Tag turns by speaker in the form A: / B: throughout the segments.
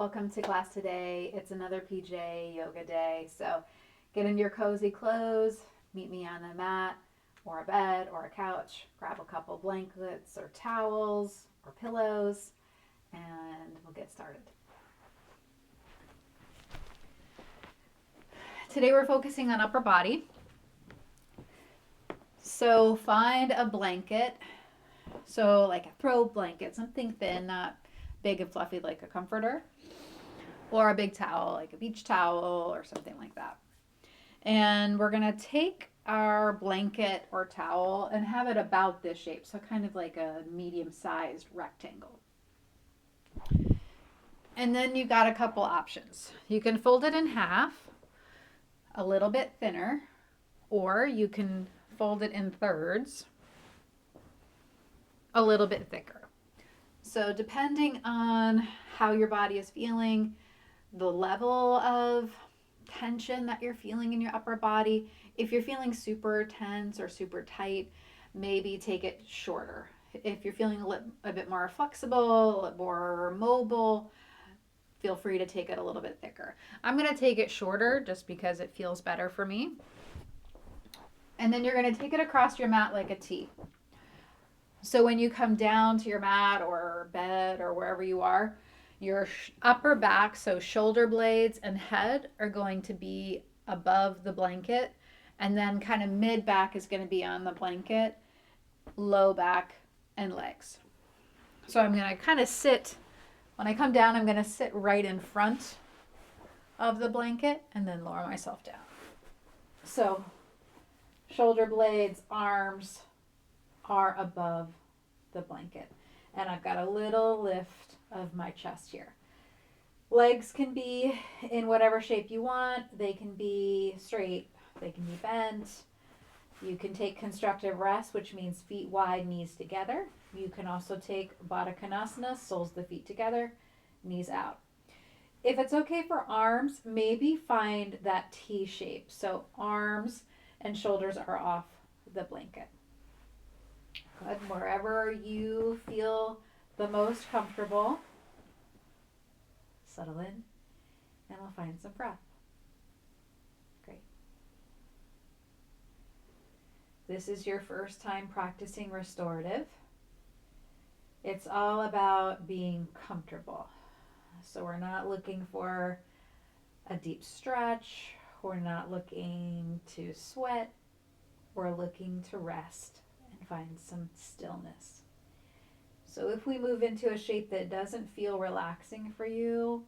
A: Welcome to class today. It's another PJ yoga day. So get in your cozy clothes, meet me on the mat or a bed or a couch, grab a couple blankets or towels or pillows, and we'll get started. Today we're focusing on upper body. So find a blanket. So like a throw blanket, something thin, not big and fluffy like a comforter, or a big towel like a beach towel or something like that. And we're going to take our blanket or towel and have it about this shape, so kind of like a medium-sized rectangle. And then you got a couple options. You can fold it in half, a little bit thinner, or you can fold it in thirds, a little bit thicker. So depending on how your body is feeling, the level of tension that you're feeling in your upper body, if you're feeling super tense or super tight, maybe take it shorter. If you're feeling a bit more flexible, more mobile, feel free to take it a little bit thicker. I'm going to take it shorter just because it feels better for me. And then you're going to take it across your mat like a T. So when you come down to your mat or bed or wherever you are, your upper back, so shoulder blades and head, are going to be above the blanket, and then kind of mid back is going to be on the blanket, low back and legs. So I'm going to kind of sit, when I come down, I'm going to sit right in front of the blanket and then lower myself down. So shoulder blades, arms are above the blanket, and I've got a little lift of my chest here. Legs can be in whatever shape you want. They can be straight, they can be bent. You can take constructive rest, which means feet wide, knees together. You can also take Baddha Konasana, soles of the feet together, knees out. If it's okay for arms, maybe find that T shape. So arms and shoulders are off the blanket. Good. Wherever you feel the most comfortable, settle in, and we'll find some breath. Great. This is your first time practicing restorative. It's all about being comfortable. So we're not looking for a deep stretch. We're not looking to sweat. We're looking to rest and find some stillness. So if we move into a shape that doesn't feel relaxing for you,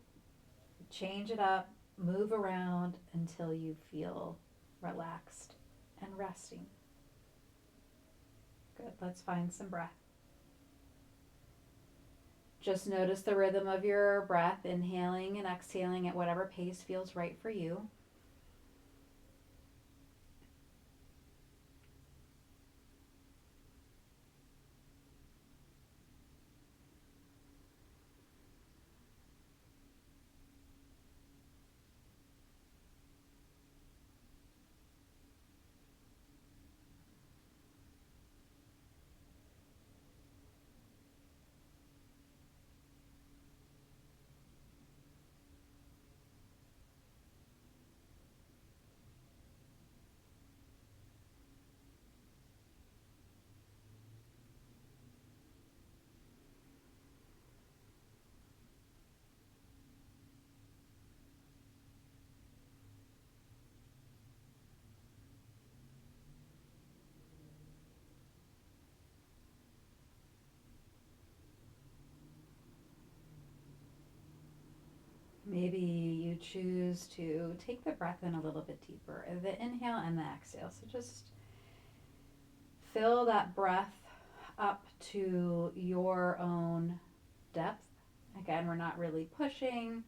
A: change it up, move around until you feel relaxed and resting. Good, let's find some breath. Just notice the rhythm of your breath, inhaling and exhaling at whatever pace feels right for you. Maybe you choose to take the breath in a little bit deeper, the inhale and the exhale. So just fill that breath up to your own depth. Again, we're not really pushing.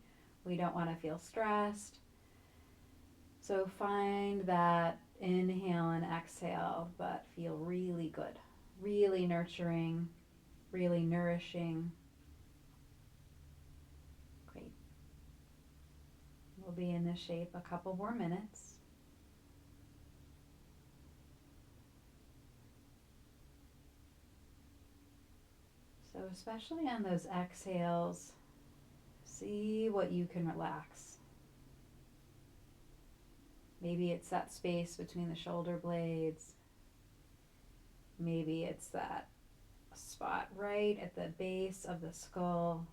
A: We don't want to feel stressed. So find that inhale and exhale, but feel really good, really nurturing, really nourishing. Great. We'll be in this shape a couple more minutes. So especially on those exhales, See what you can relax. Maybe it's that space between the shoulder blades. Maybe it's that spot right at the base of the skull.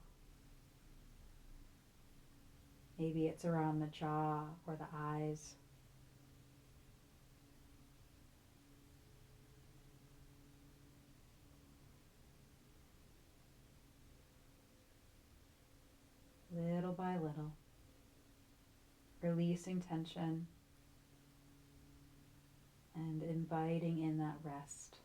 A: Maybe it's around the jaw or the eyes. Little by little, releasing tension and inviting in that rest.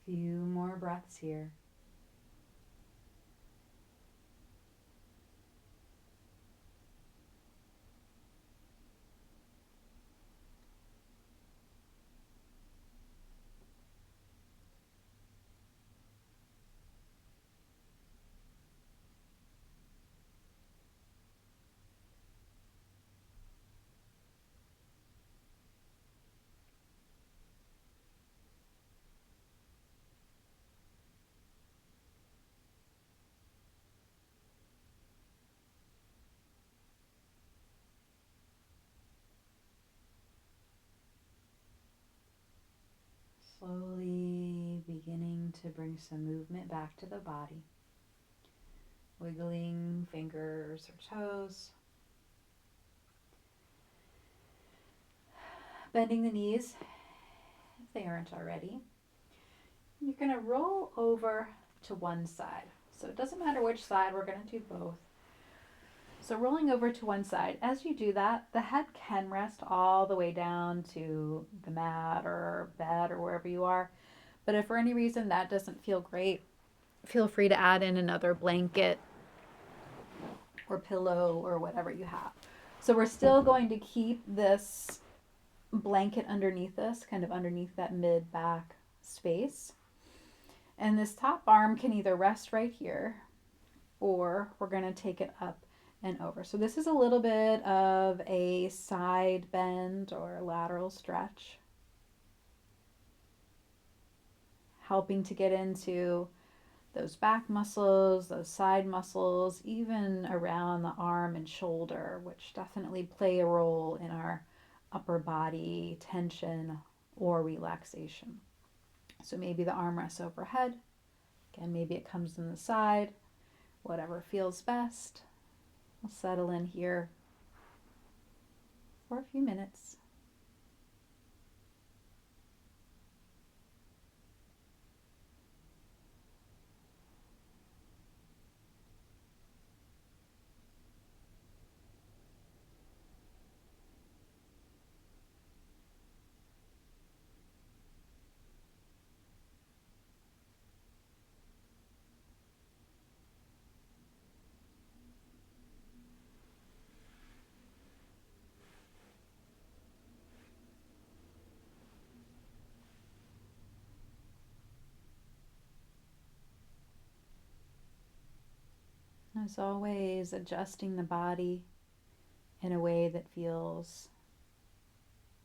A: Few more breaths here. Slowly beginning to bring some movement back to the body. Wiggling fingers or toes. Bending the knees if they aren't already. You're going to roll over to one side. So it doesn't matter which side, we're going to do both. So rolling over to one side. As you do that, the head can rest all the way down to the mat or bed or wherever you are. But if for any reason that doesn't feel great, feel free to add in another blanket or pillow or whatever you have. So we're still going to keep this blanket underneath us, kind of underneath that mid-back space. And this top arm can either rest right here or we're going to take it up and over. So this is a little bit of a side bend or lateral stretch, helping to get into those back muscles, those side muscles, even around the arm and shoulder, which definitely play a role in our upper body tension or relaxation. So maybe the arm rests overhead. Again, maybe it comes in the side, whatever feels best. We'll settle in here for a few minutes. As always, adjusting the body in a way that feels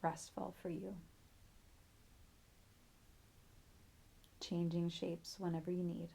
A: restful for you. Changing shapes whenever you need.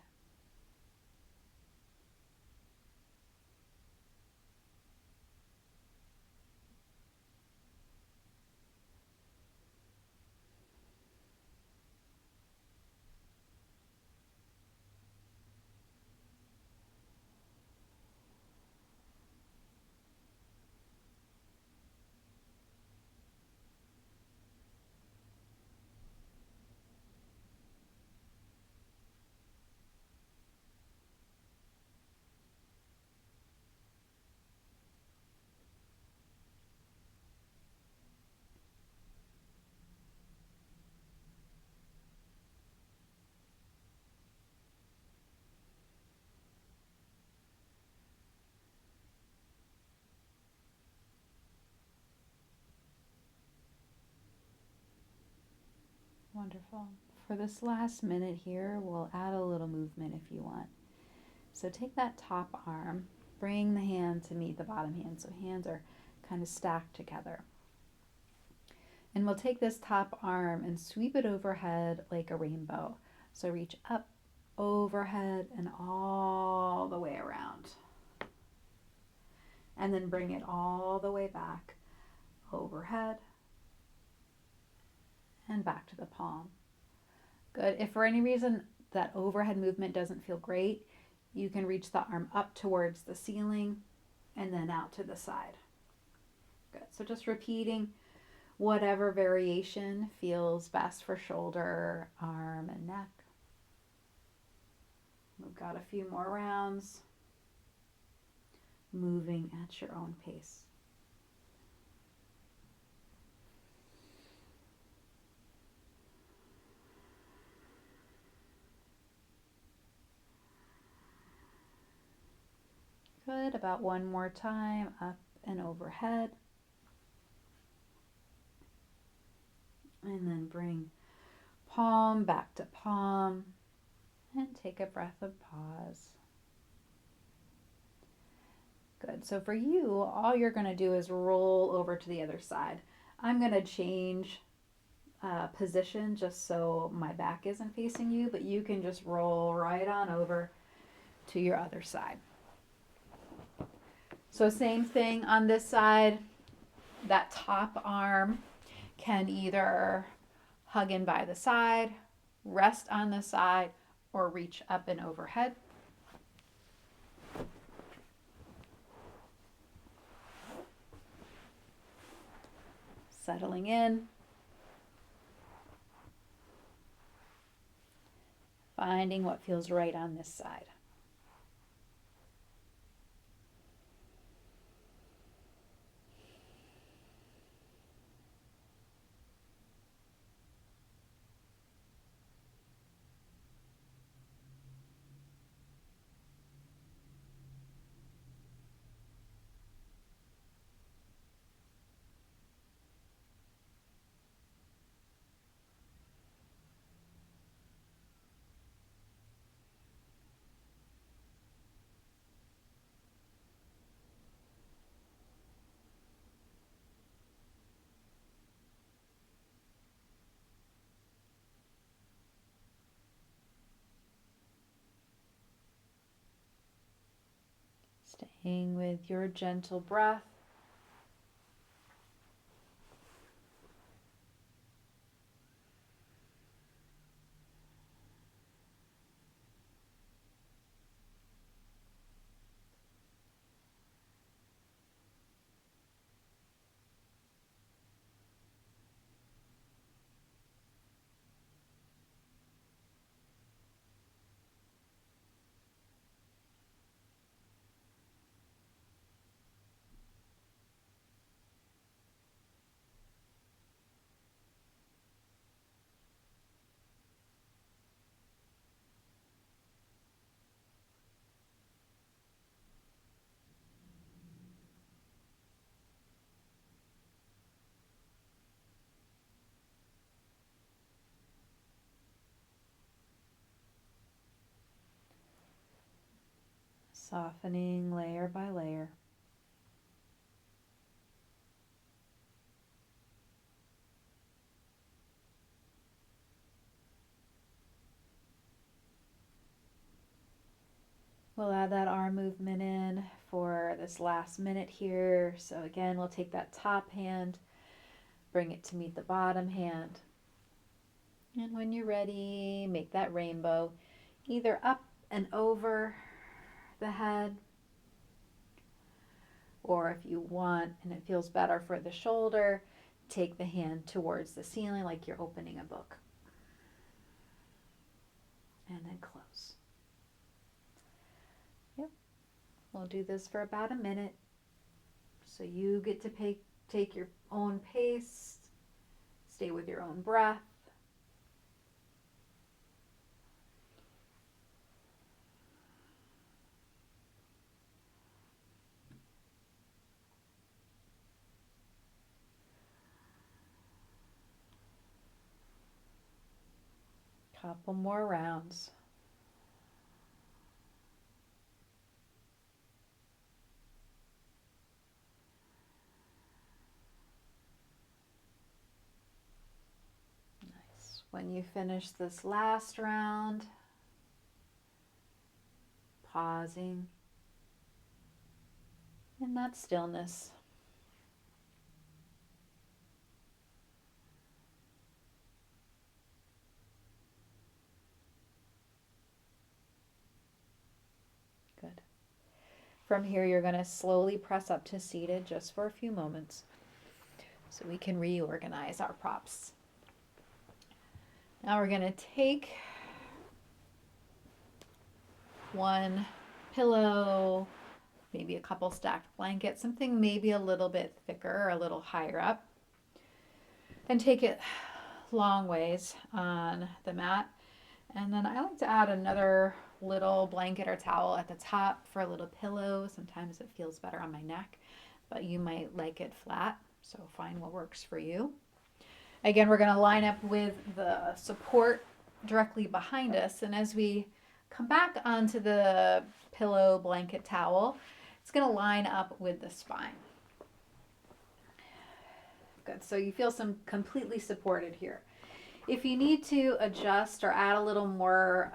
A: Wonderful. For this last minute here, we'll add a little movement if you want. So take that top arm, bring the hand to meet the bottom hand. So hands are kind of stacked together. And we'll take this top arm and sweep it overhead like a rainbow. So reach up, overhead, and all the way around. And then bring it all the way back, overhead, and back to the palm. Good. If for any reason that overhead movement doesn't feel great, you can reach the arm up towards the ceiling and then out to the side. Good. So just repeating whatever variation feels best for shoulder, arm, and neck. We've got a few more rounds. Moving at your own pace. Good. About one more time, up and overhead. And then bring palm back to palm and take a breath of pause. Good. So for you, all you're going to do is roll over to the other side. I'm going to change position just so my back isn't facing you, but you can just roll right on over to your other side. So same thing on this side. That top arm can either hug in by the side, rest on the side, or reach up and overhead. Settling in. Finding what feels right on this side. Staying with your gentle breath. Softening layer by layer. We'll add that arm movement in for this last minute here. So again, we'll take that top hand, bring it to meet the bottom hand. And when you're ready, make that rainbow either up and over the head, or if you want and it feels better for the shoulder, take the hand towards the ceiling like you're opening a book. And then close. Yep. We'll do this for about a minute. So you get to take your own pace, stay with your own breath. Couple more rounds. Nice. When you finish this last round, pausing in that stillness. Good. From here, you're going to slowly press up to seated just for a few moments so we can reorganize our props. Now we're going to take one pillow, maybe a couple stacked blankets, something maybe a little bit thicker or a little higher up, and take it long ways on the mat. And then I like to add another little blanket or towel at the top for a little pillow. Sometimes it feels better on my neck, but you might like it flat, so find what works for you. Again, we're going to line up with the support directly behind us, and as we come back onto the pillow, blanket, towel, it's going to line up with the spine. Good. So you feel completely supported here. If you need to adjust or add a little more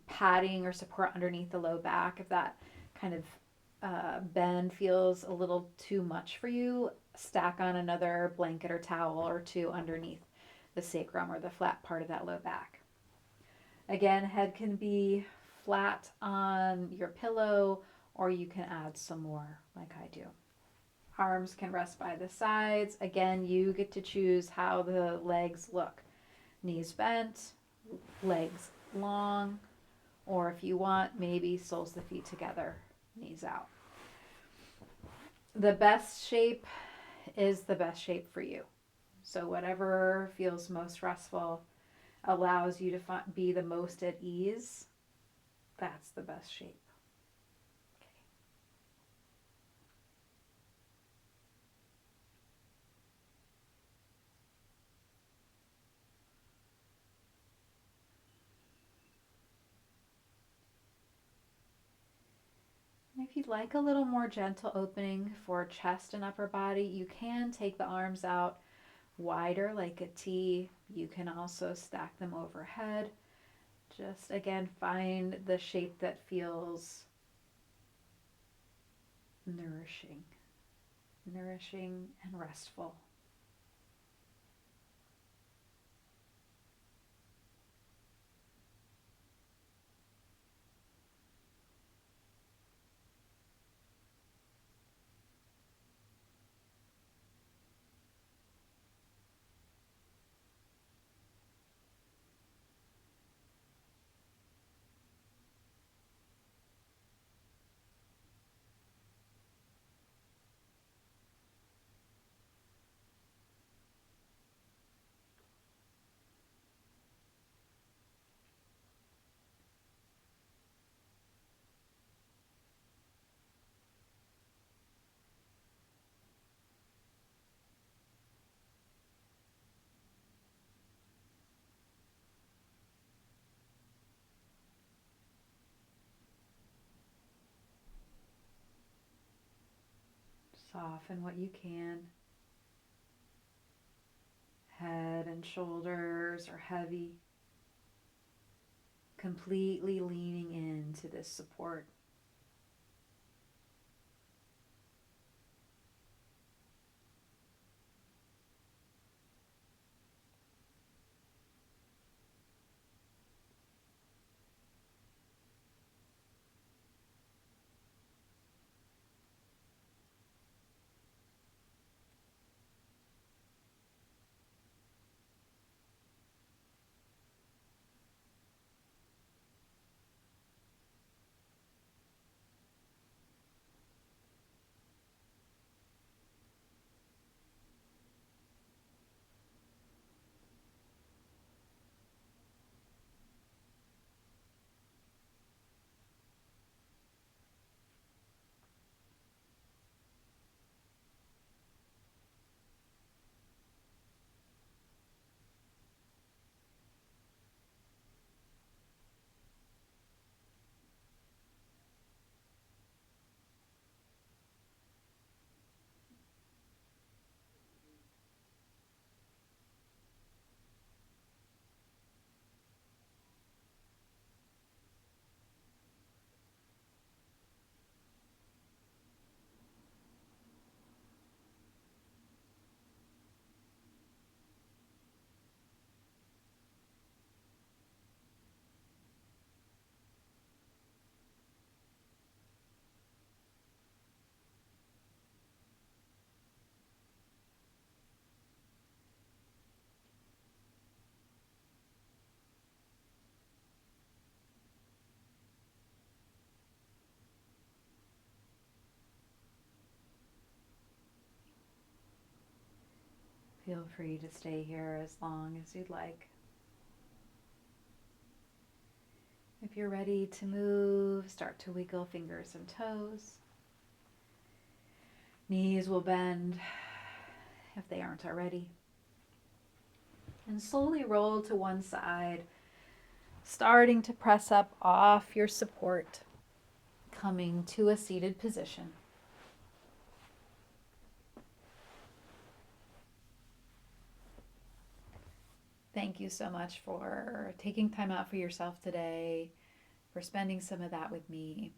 A: padding or support underneath the low back, if that kind of bend feels a little too much for you, stack on another blanket or towel or two underneath the sacrum or the flat part of that low back. Again, head can be flat on your pillow, or you can add some more like I do. Arms can rest by the sides. Again, you get to choose how the legs look. Knees bent, legs long, or if you want, maybe soles of the feet together, knees out. The best shape is the best shape for you. So whatever feels most restful, allows you to be the most at ease, that's the best shape. If you'd like a little more gentle opening for chest and upper body, you can take the arms out wider like a T. You can also stack them overhead. Just again, find the shape that feels nourishing and restful. Soften what you can. Head and shoulders are heavy. Completely leaning into this support. Feel free to stay here as long as you'd like. If you're ready to move, start to wiggle fingers and toes. Knees will bend if they aren't already. And slowly roll to one side, starting to press up off your support, coming to a seated position. Thank you so much for taking time out for yourself today, for spending some of that with me.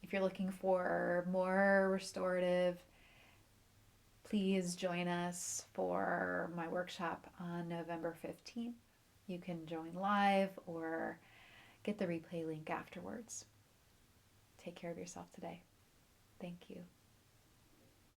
A: If you're looking for more restorative, please join us for my workshop on November 15th. You can join live or get the replay link afterwards. Take care of yourself today. Thank you.